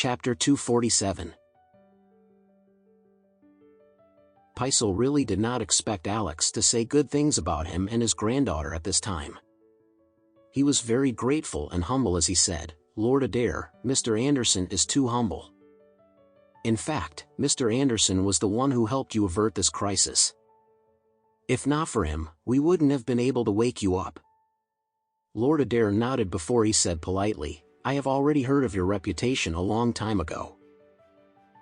Chapter 247. Paisel really did not expect Alex to say good things about him and his granddaughter at this time. He was very grateful and humble as he said, "Lord Adair, Mr. Anderson is too humble. In fact, Mr. Anderson was the one who helped you avert this crisis. If not for him, we wouldn't have been able to wake you up." Lord Adair nodded before he said politely, "I have already heard of your reputation a long time ago.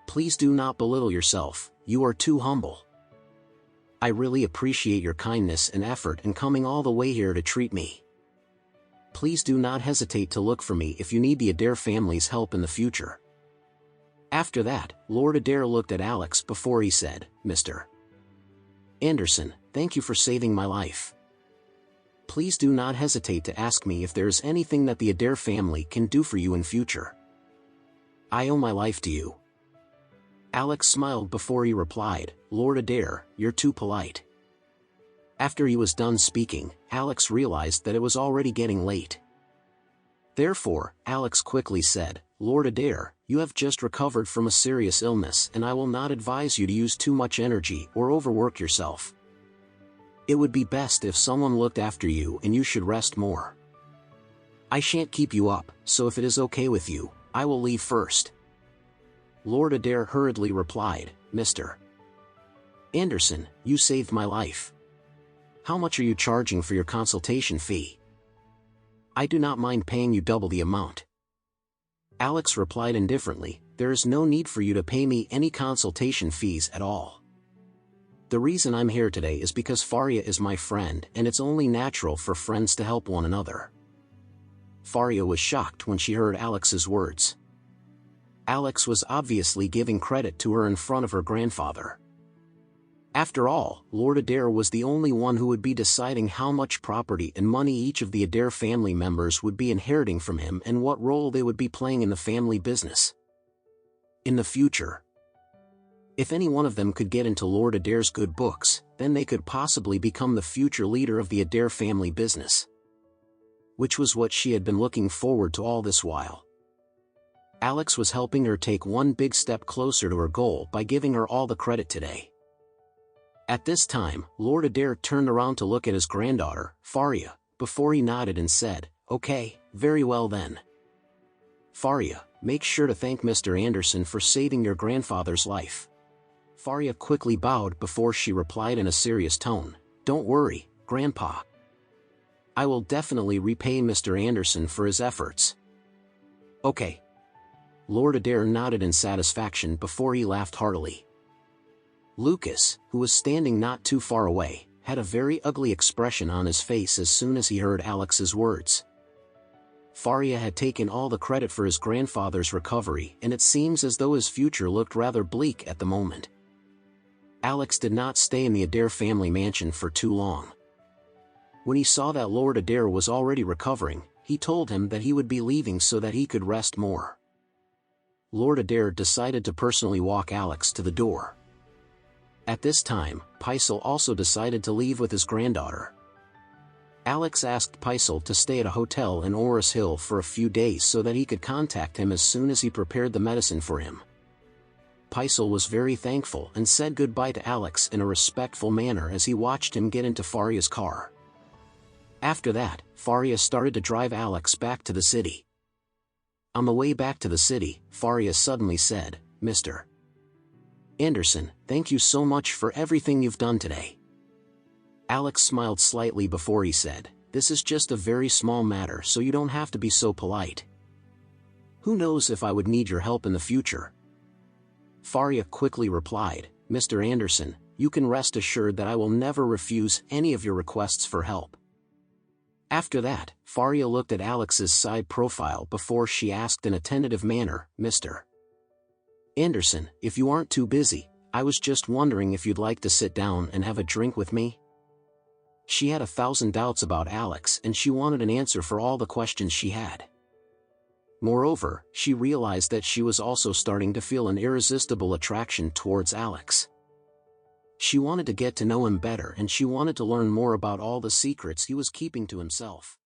Please do not belittle yourself, you are too humble. I really appreciate your kindness and effort in coming all the way here to treat me. Please do not hesitate to look for me if you need the Adair family's help in the future." After that, Lord Adair looked at Alex before he said, "Mr. Anderson, thank you for saving my life. Please do not hesitate to ask me if there is anything that the Adair family can do for you in future. I owe my life to you." Alex smiled before he replied, "Lord Adair, you're too polite." After he was done speaking, Alex realized that it was already getting late. Therefore, Alex quickly said, "Lord Adair, you have just recovered from a serious illness and I will not advise you to use too much energy or overwork yourself. It would be best if someone looked after you and you should rest more. I shan't keep you up, so if it is okay with you, I will leave first." Lord Adair hurriedly replied, "Mr. Anderson, you saved my life. How much are you charging for your consultation fee? I do not mind paying you double the amount." Alex replied indifferently, "There is no need for you to pay me any consultation fees at all. The reason I'm here today is because Faria is my friend and it's only natural for friends to help one another." Faria was shocked when she heard Alex's words. Alex was obviously giving credit to her in front of her grandfather. After all, Lord Adair was the only one who would be deciding how much property and money each of the Adair family members would be inheriting from him and what role they would be playing in the family business in the future. If any one of them could get into Lord Adair's good books, then they could possibly become the future leader of the Adair family business. Which was what she had been looking forward to all this while. Alex was helping her take one big step closer to her goal by giving her all the credit today. At this time, Lord Adair turned around to look at his granddaughter, Faria, before he nodded and said, "Okay, very well then. Faria, make sure to thank Mr. Anderson for saving your grandfather's life." Faria quickly bowed before she replied in a serious tone, "Don't worry, Grandpa. I will definitely repay Mr. Anderson for his efforts." "Okay." Lord Adair nodded in satisfaction before he laughed heartily. Lucas, who was standing not too far away, had a very ugly expression on his face as soon as he heard Alex's words. Faria had taken all the credit for his grandfather's recovery and it seems as though his future looked rather bleak at the moment. Alex did not stay in the Adair family mansion for too long. When he saw that Lord Adair was already recovering, he told him that he would be leaving so that he could rest more. Lord Adair decided to personally walk Alex to the door. At this time, Paisel also decided to leave with his granddaughter. Alex asked Paisel to stay at a hotel in Oris Hill for a few days so that he could contact him as soon as he prepared the medicine for him. Paisel was very thankful and said goodbye to Alex in a respectful manner as he watched him get into Faria's car. After that, Faria started to drive Alex back to the city. On the way back to the city, Faria suddenly said, "Mr. Anderson, thank you so much for everything you've done today." Alex smiled slightly before he said, "This is just a very small matter so you don't have to be so polite. Who knows if I would need your help in the future." Faria quickly replied, "Mr. Anderson, you can rest assured that I will never refuse any of your requests for help." After that, Faria looked at Alex's side profile before she asked in a tentative manner, "Mr. Anderson, if you aren't too busy, I was just wondering if you'd like to sit down and have a drink with me?" She had 1,000 doubts about Alex and she wanted an answer for all the questions she had. Moreover, she realized that she was also starting to feel an irresistible attraction towards Alex. She wanted to get to know him better and she wanted to learn more about all the secrets he was keeping to himself.